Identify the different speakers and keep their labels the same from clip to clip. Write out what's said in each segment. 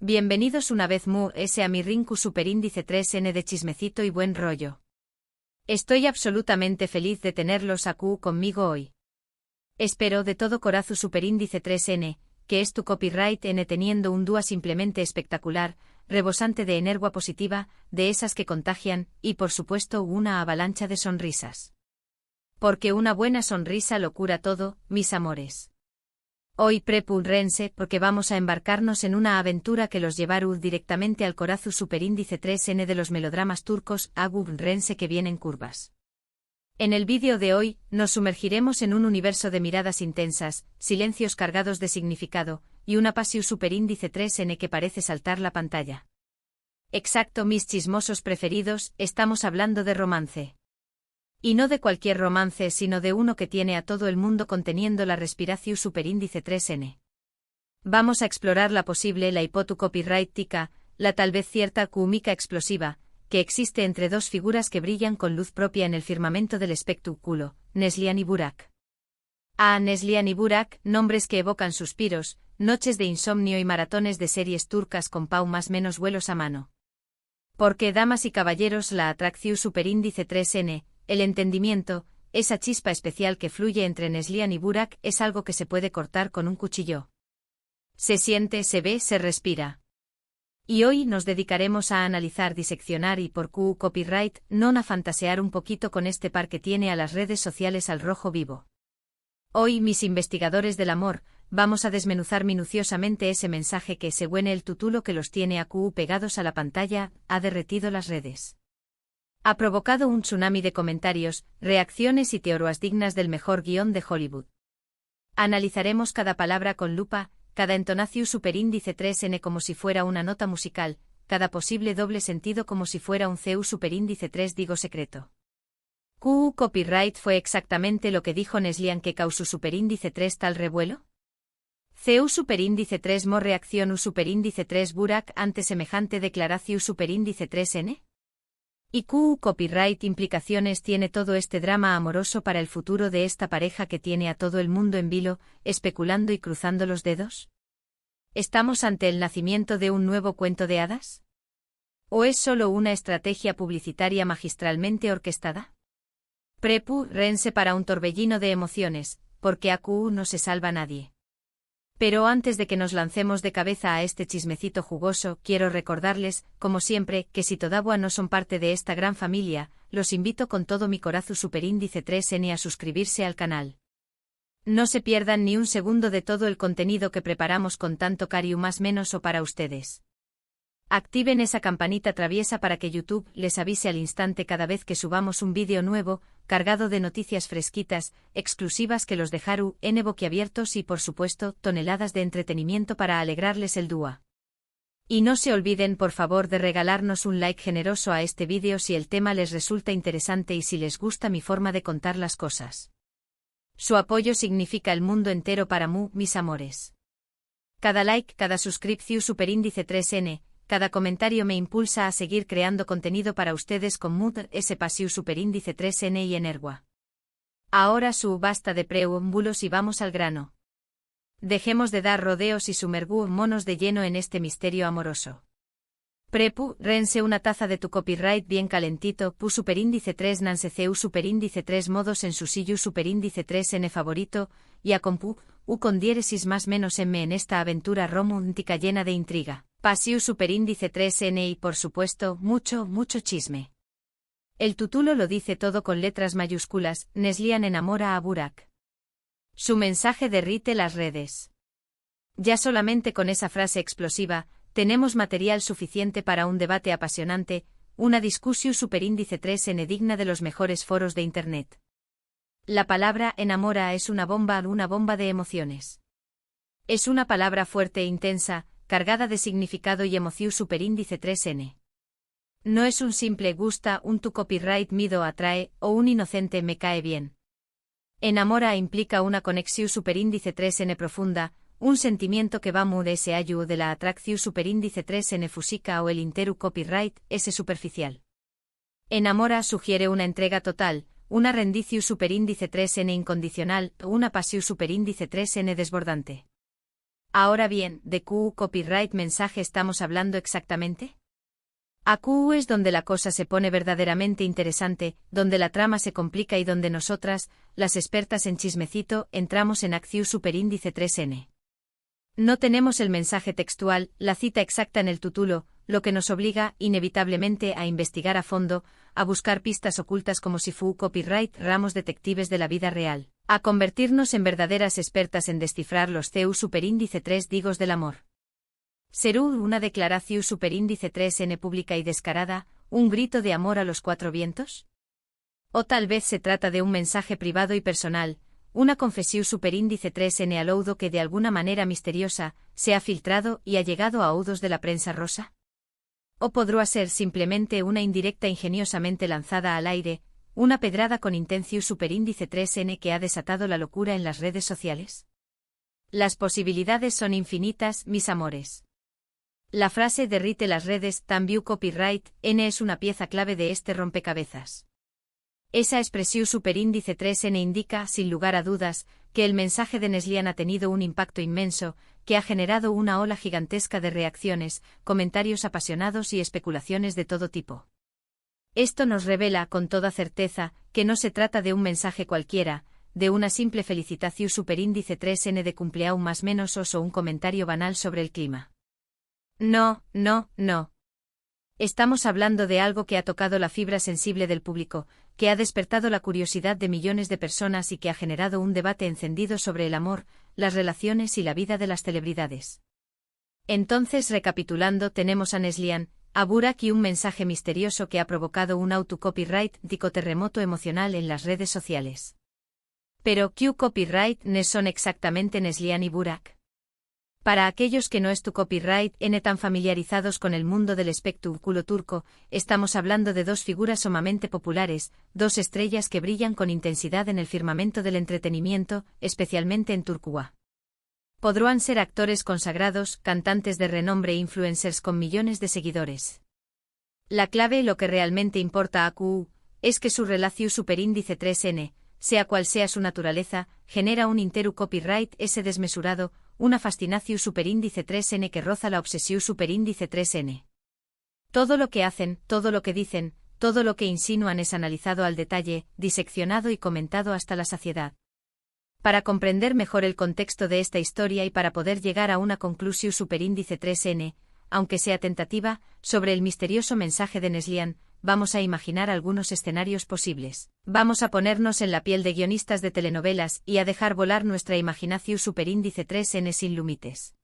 Speaker 1: Bienvenidos una vez más a mi Rinku Superíndice 3N de chismecito y buen rollo. Estoy absolutamente feliz de tenerlos aquí conmigo hoy. Espero de todo corazón Superíndice 3N, que es tu copyright N teniendo un dúo simplemente espectacular, rebosante de energía positiva, de esas que contagian, y por supuesto una avalancha de sonrisas. Porque una buena sonrisa lo cura todo, mis amores. Hoy prepúrense porque vamos a embarcarnos en una aventura que los llevará directamente al corazón Superíndice 3N de los melodramas turcos, rense que vienen curvas. En el vídeo de hoy, nos sumergiremos en un universo de miradas intensas, silencios cargados de significado, y una pasión Superíndice 3N que parece saltar la pantalla. Exacto, mis chismosos preferidos, estamos hablando de romance. Y no de cualquier romance sino de uno que tiene a todo el mundo conteniendo la respiración Superíndice 3N. Vamos a explorar la posible, la hipotu copyrightica, la tal vez cierta química explosiva, que existe entre dos figuras que brillan con luz propia en el firmamento del espectáculo, Neslihan y Burak. Neslihan y Burak, nombres que evocan suspiros, noches de insomnio y maratones de series turcas con pau más menos vuelos a mano. Porque, damas y caballeros, la atracción Superíndice 3N, el entendimiento, esa chispa especial que fluye entre Neslihan y Burak es algo que se puede cortar con un cuchillo. Se siente, se ve, se respira. Y hoy nos dedicaremos a analizar, diseccionar y por copyright, no a fantasear un poquito con este par que tiene a las redes sociales al rojo vivo. Hoy, mis investigadores del amor, vamos a desmenuzar minuciosamente ese mensaje que, según el título que los tiene a pegados a la pantalla, ha derretido las redes. Ha provocado un tsunami de comentarios, reacciones y teorías dignas del mejor guión de Hollywood. Analizaremos cada palabra con lupa, cada entonación Superíndice 3N como si fuera una nota musical, cada posible doble sentido como si fuera un CU Superíndice 3 digo secreto. Copyright fue exactamente lo que dijo Neslihan que causó Superíndice 3 tal revuelo. CU Superíndice 3 mo reacción U Superíndice 3 Burak ante semejante declaración Superíndice 3N. ¿Y copyright implicaciones tiene todo este drama amoroso para el futuro de esta pareja que tiene a todo el mundo en vilo, especulando y cruzando los dedos? ¿Estamos ante el nacimiento de un nuevo cuento de hadas? ¿O es solo una estrategia publicitaria magistralmente orquestada? Prepúrense para un torbellino de emociones, porque a no se salva nadie. Pero antes de que nos lancemos de cabeza a este chismecito jugoso, quiero recordarles, como siempre, que si todavía no son parte de esta gran familia, los invito con todo mi corazón Superíndice 3N a suscribirse al canal. No se pierdan ni un segundo de todo el contenido que preparamos con tanto cariño más menos o para ustedes. Activen esa campanita traviesa para que YouTube les avise al instante cada vez que subamos un vídeo nuevo, cargado de noticias fresquitas, exclusivas que los dejaru en boquiabiertos y por supuesto toneladas de entretenimiento para alegrarles el día. Y no se olviden por favor de regalarnos un like generoso a este vídeo si el tema les resulta interesante y si les gusta mi forma de contar las cosas. Su apoyo significa el mundo entero para mis amores. Cada like, cada suscripción Superíndice 3N, cada comentario me impulsa a seguir creando contenido para ustedes con ese pasión Superíndice 3N y energía. Ahora basta de preámbulos y vamos al grano. Dejemos de dar rodeos y sumergámonos de lleno en este misterio amoroso. Prepúrense una taza de tu copyright bien calentito, Superíndice 3 Nance CU Superíndice 3 modos en su sillo Superíndice 3N favorito, y a con con diéresis más menos M en esta aventura romántica llena de intriga. Pasión Superíndice 3N y por supuesto, mucho chisme. El título lo dice todo con letras mayúsculas, Neslihan enamora a Burak. Su mensaje derrite las redes. Ya solamente con esa frase explosiva, tenemos material suficiente para un debate apasionante, una discusión Superíndice 3N digna de los mejores foros de Internet. La palabra enamora es una bomba de emociones. Es una palabra fuerte e intensa, cargada de significado y emoción Superíndice 3N. No es un simple gusta, un tu copyright mido atrae, o un inocente me cae bien. Enamora implica una conexión Superíndice 3N profunda, un sentimiento que va de ese ayu de la atracción Superíndice 3N fusica o el interu copyright, ese superficial. Enamora sugiere una entrega total, una rendición Superíndice 3N incondicional, o una pasión Superíndice 3N desbordante. Ahora bien, ¿de qué copyright mensaje estamos hablando exactamente? Aquí es donde la cosa se pone verdaderamente interesante, donde la trama se complica y donde nosotras, las expertas en chismecito, entramos en acción superíndice 3n. No tenemos el mensaje textual, la cita exacta en el título, lo que nos obliga, inevitablemente, a investigar a fondo, a buscar pistas ocultas como si fu copyright ramos detectives de la vida real, a convertirnos en verdaderas expertas en descifrar los CEU superíndice 3 digos del amor. ¿Serú una declaración superíndice 3n pública y descarada, un grito de amor a los cuatro vientos? O tal vez se trata de un mensaje privado y personal, una confesión superíndice 3n al oudo que de alguna manera misteriosa, se ha filtrado y ha llegado a oídos de la prensa rosa. ¿O podrá ser simplemente una indirecta ingeniosamente lanzada al aire, una pedrada con intención superíndice 3n que ha desatado la locura en las redes sociales? Las posibilidades son infinitas, mis amores. La frase derrite las redes, también copyright, N es una pieza clave de este rompecabezas. Esa expresión superíndice 3n indica, sin lugar a dudas, que el mensaje de Neslihan ha tenido un impacto inmenso, que ha generado una ola gigantesca de reacciones, comentarios apasionados y especulaciones de todo tipo. Esto nos revela, con toda certeza, que no se trata de un mensaje cualquiera, de una simple felicitación superíndice 3n de cumpleaños más menos o un comentario banal sobre el clima. No, no, no. Estamos hablando de algo que ha tocado la fibra sensible del público, que ha despertado la curiosidad de millones de personas y que ha generado un debate encendido sobre el amor, las relaciones y la vida de las celebridades. Entonces, recapitulando, tenemos a Neslihan, a Burak y un mensaje misterioso que ha provocado un auto-copyright terremoto emocional en las redes sociales. Pero, ¿qué copyright son exactamente Neslihan y Burak? Para aquellos que no es tu copyright n tan familiarizados con el mundo del espectáculo turco, estamos hablando de dos figuras sumamente populares, dos estrellas que brillan con intensidad en el firmamento del entretenimiento, especialmente en Turquía. Podrán ser actores consagrados, cantantes de renombre e influencers con millones de seguidores. La clave, lo que realmente importa a QU, es que su relación superíndice 3n, sea cual sea su naturaleza, genera un interu copyright ese desmesurado, una fascinación superíndice 3n que roza la obsesión superíndice 3n. Todo lo que hacen, todo lo que dicen, todo lo que insinúan es analizado al detalle, diseccionado y comentado hasta la saciedad. Para comprender mejor el contexto de esta historia y para poder llegar a una conclusión superíndice 3n, aunque sea tentativa, sobre el misterioso mensaje de Neslihan, vamos a imaginar algunos escenarios posibles. Vamos a ponernos en la piel de guionistas de telenovelas y a dejar volar nuestra imaginación superíndice 3n sin límites.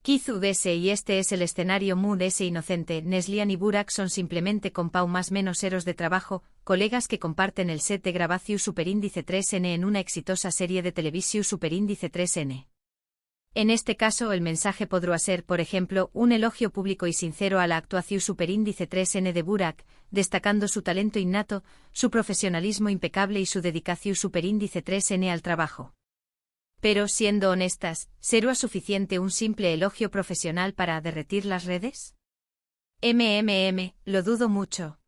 Speaker 1: Quizú ese y este es el escenario mood ese inocente. Neslihan y Burak son simplemente compau más menos eros de trabajo, colegas que comparten el set de grabación superíndice 3n en una exitosa serie de televisión superíndice 3n. En este caso el mensaje podrá ser, por ejemplo, un elogio público y sincero a la actuación superíndice 3n de Burak, destacando su talento innato, su profesionalismo impecable y su dedicación superíndice 3n al trabajo. Pero, siendo honestas, ¿será suficiente un simple elogio profesional para derretir las redes? Lo dudo mucho.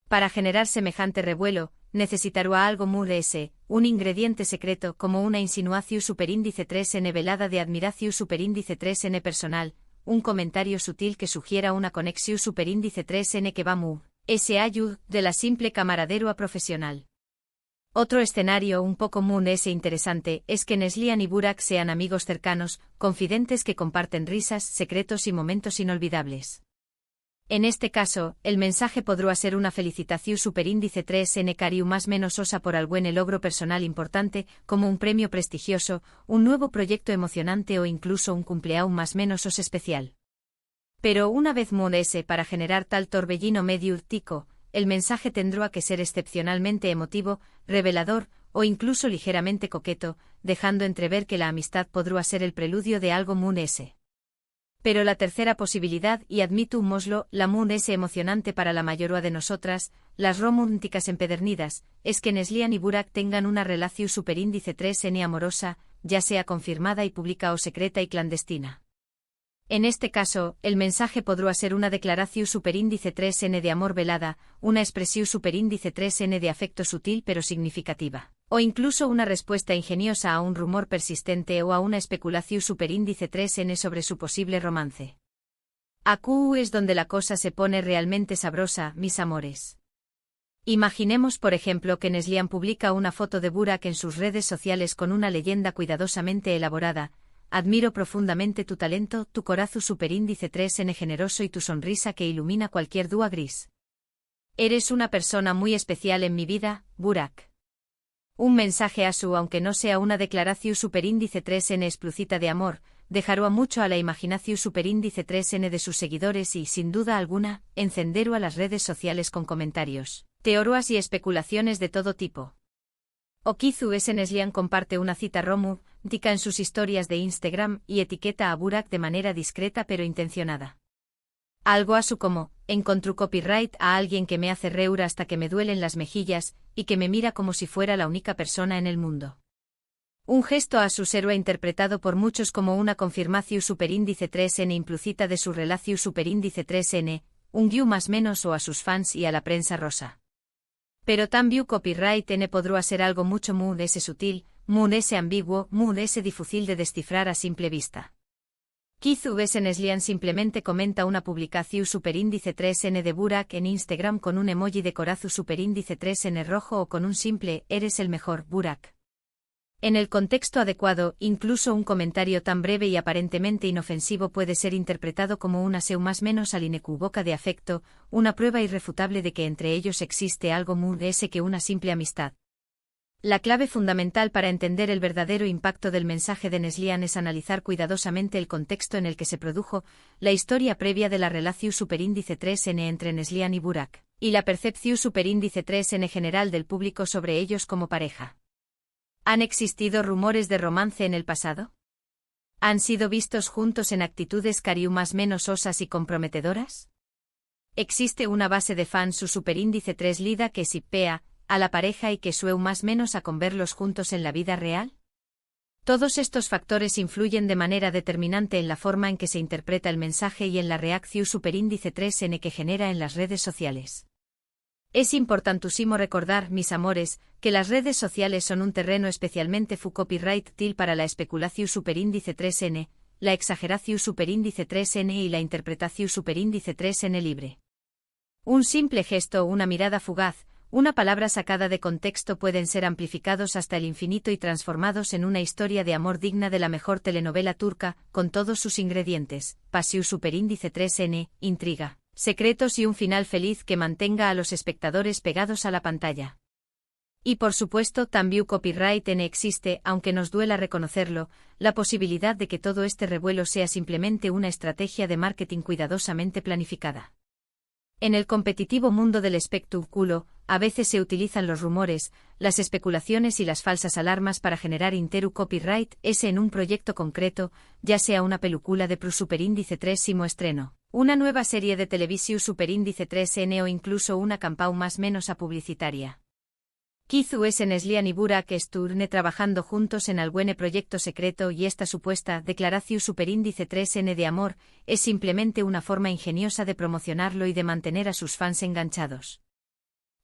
Speaker 1: Para generar semejante revuelo, necesitará algo muy ese, un ingrediente secreto como una insinuación superíndice 3n velada de admiración superíndice 3n personal, un comentario sutil que sugiera una conexión superíndice 3n que va muy, ese ayud, de la simple camaradero a profesional. Otro escenario un poco ese interesante es que Neslihan y Burak sean amigos cercanos, confidentes que comparten risas, secretos y momentos inolvidables. En este caso, el mensaje podrá ser una felicitación superíndice 3n cariu más menos osa por algún logro personal importante, como un premio prestigioso, un nuevo proyecto emocionante o incluso un cumpleaños más menos os especial. Pero una vez ese para generar tal torbellino medio urtico, el mensaje tendrá que ser excepcionalmente emotivo, revelador, o incluso ligeramente coqueto, dejando entrever que la amistad podrá ser el preludio de algo ese. Pero la tercera posibilidad, y admitumoslo, la ese emocionante para la mayoría de nosotras, las románticas empedernidas, es que Neslihan y Burak tengan una relación superíndice 3n amorosa, ya sea confirmada y pública o secreta y clandestina. En este caso, el mensaje podrá ser una declaración superíndice 3n de amor velada, una expresión superíndice 3n de afecto sutil pero significativa. O incluso una respuesta ingeniosa a un rumor persistente o a una especulación superíndice 3n sobre su posible romance. Aquí es donde la cosa se pone realmente sabrosa, mis amores. Imaginemos por ejemplo que Neslihan publica una foto de Burak en sus redes sociales con una leyenda cuidadosamente elaborada: admiro profundamente tu talento, tu corazón superíndice 3n generoso y tu sonrisa que ilumina cualquier día gris. Eres una persona muy especial en mi vida, Burak. Un mensaje aunque no sea una declaración superíndice 3n explícita de amor, dejará mucho a la imaginación superíndice 3n de sus seguidores y, sin duda alguna, encenderá a las redes sociales con comentarios, teorías y especulaciones de todo tipo. Okizu Neslihan comparte una cita romántica en sus historias de Instagram y etiqueta a Burak de manera discreta pero intencionada. Algo como: encontré copyright a alguien que me hace reír hasta que me duelen las mejillas, y que me mira como si fuera la única persona en el mundo. Un gesto a su héroe interpretado por muchos como una confirmación superíndice 3n implícita de su relación superíndice 3n, un guiú más menos o a sus fans y a la prensa rosa. Pero también copyright n podrá ser algo mucho muy sutil, muy ambiguo, muy difícil de descifrar a simple vista. Okizu Neslihan simplemente comenta una publicación superíndice 3n de Burak en Instagram con un emoji de corazón superíndice 3n rojo o con un simple «Eres el mejor, Burak». En el contexto adecuado, incluso un comentario tan breve y aparentemente inofensivo puede ser interpretado como una más menos inequívoca de afecto, una prueba irrefutable de que entre ellos existe algo más que una simple amistad. La clave fundamental para entender el verdadero impacto del mensaje de Neslihan es analizar cuidadosamente el contexto en el que se produjo, la historia previa de la relación superíndice 3n entre Neslihan y Burak, y la percepción superíndice 3n general del público sobre ellos como pareja. ¿Han existido rumores de romance en el pasado? ¿Han sido vistos juntos en actitudes cariú más menos osas y comprometedoras? ¿Existe una base de fans su superíndice 3 lida que shippea a la pareja y que sueu más menos a con verlos juntos en la vida real? Todos estos factores influyen de manera determinante en la forma en que se interpreta el mensaje y en la reacción superíndice 3n que genera en las redes sociales. Es importantísimo recordar, mis amores, que las redes sociales son un terreno especialmente copyright-til para la especulación superíndice 3n, la exageración superíndice 3n y la interpretación superíndice 3n libre. Un simple gesto o una mirada fugaz, una palabra sacada de contexto pueden ser amplificados hasta el infinito y transformados en una historia de amor digna de la mejor telenovela turca, con todos sus ingredientes: pasión superíndice 3n, intriga, secretos y un final feliz que mantenga a los espectadores pegados a la pantalla. Y por supuesto también copyright n existe, aunque nos duela reconocerlo, la posibilidad de que todo este revuelo sea simplemente una estrategia de marketing cuidadosamente planificada. En el competitivo mundo del espectáculo, a veces se utilizan los rumores, las especulaciones y las falsas alarmas para generar copyright en un proyecto concreto, ya sea una película de superíndice 3 estreno, una nueva serie de televisión superíndice 3n o incluso una campaña más menos publicitaria. Okizu Neslihan y Burak estuvieron trabajando juntos en algún proyecto secreto y esta supuesta declaración superíndice 3n de amor es simplemente una forma ingeniosa de promocionarlo y de mantener a sus fans enganchados.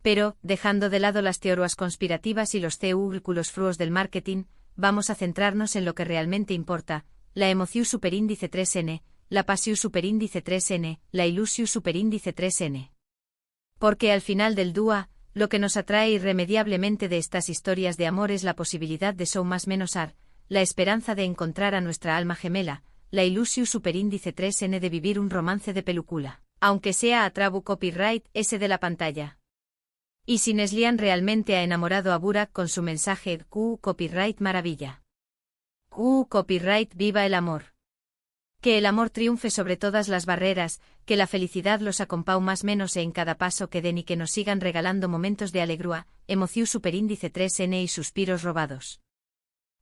Speaker 1: Pero, dejando de lado las teorías conspirativas y los cálculos fríos del marketing, vamos a centrarnos en lo que realmente importa: la emoción superíndice 3n, la pasión superíndice 3n, la ilusión superíndice 3n. Porque al final del día, lo que nos atrae irremediablemente de estas historias de amor es la posibilidad de más menos la esperanza de encontrar a nuestra alma gemela, la ilusión superíndice 3n de vivir un romance de película, aunque sea a trabu copyright de la pantalla. Y si Neslihan realmente ha enamorado a Burak con su mensaje copyright maravilla. Copyright viva el amor. Que el amor triunfe sobre todas las barreras, que la felicidad los acompañe más menos en cada paso que den y que nos sigan regalando momentos de alegría, emoción superíndice 3n y suspiros robados.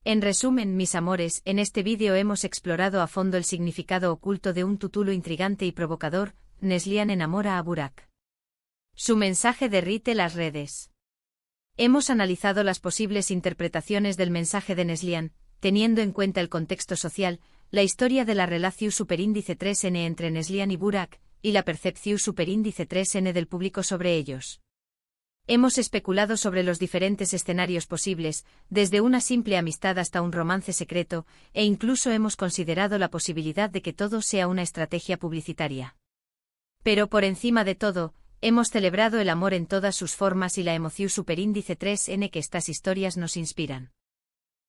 Speaker 1: En resumen, mis amores, en este vídeo hemos explorado a fondo el significado oculto de un título intrigante y provocador: Neslihan enamora a Burak. Su mensaje derrite las redes. Hemos analizado las posibles interpretaciones del mensaje de Neslihan, teniendo en cuenta el contexto social, la historia de la relación superíndice 3n entre Neslihan y Burak, y la percepción superíndice 3n del público sobre ellos. Hemos especulado sobre los diferentes escenarios posibles, desde una simple amistad hasta un romance secreto, e incluso hemos considerado la posibilidad de que todo sea una estrategia publicitaria. Pero por encima de todo, hemos celebrado el amor en todas sus formas y la emoción superíndice 3n que estas historias nos inspiran.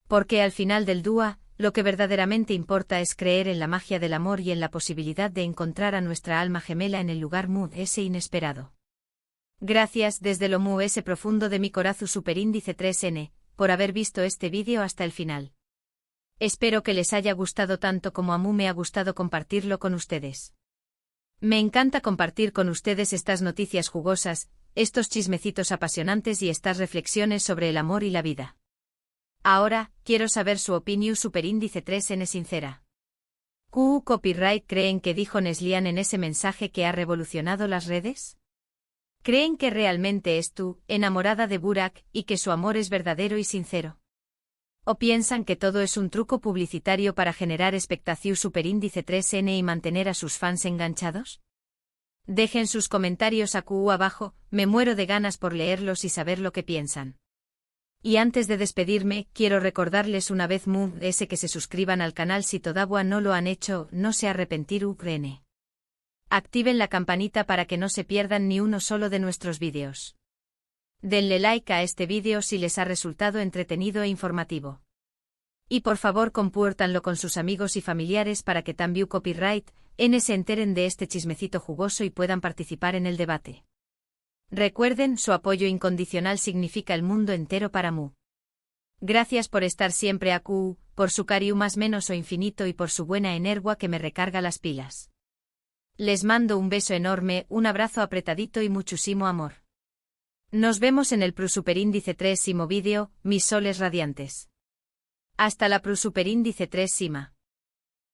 Speaker 1: Porque al final del día, lo que verdaderamente importa es creer en la magia del amor y en la posibilidad de encontrar a nuestra alma gemela en el lugar ese inesperado. Gracias desde lo profundo de mi corazón superíndice 3n, por haber visto este vídeo hasta el final. Espero que les haya gustado tanto como a mí me ha gustado compartirlo con ustedes. Me encanta compartir con ustedes estas noticias jugosas, estos chismecitos apasionantes y estas reflexiones sobre el amor y la vida. Ahora, quiero saber su opinión superíndice 3n sincera. Copyright ¿creen que dijo Neslihan en ese mensaje que ha revolucionado las redes? ¿Creen que realmente es tú, enamorada de Burak, y que su amor es verdadero y sincero? ¿O piensan que todo es un truco publicitario para generar expectación superíndice 3n y mantener a sus fans enganchados? Dejen sus comentarios abajo, me muero de ganas por leerlos y saber lo que piensan. Y antes de despedirme, quiero recordarles una vez que se suscriban al canal si todavía no lo han hecho, no se arrepentir Ucrene. Activen la campanita para que no se pierdan ni uno solo de nuestros vídeos. Denle like a este vídeo si les ha resultado entretenido e informativo. Y por favor compártanlo con sus amigos y familiares para que también Copyright se enteren de este chismecito jugoso y puedan participar en el debate. Recuerden, su apoyo incondicional significa el mundo entero para mí. Gracias por estar siempre aquí, por su cariño más menos o infinito y por su buena energía que me recarga las pilas. Les mando un beso enorme, un abrazo apretadito y muchísimo amor. Nos vemos en el superíndice 3 vídeo, mis soles radiantes. Hasta la superíndice 3.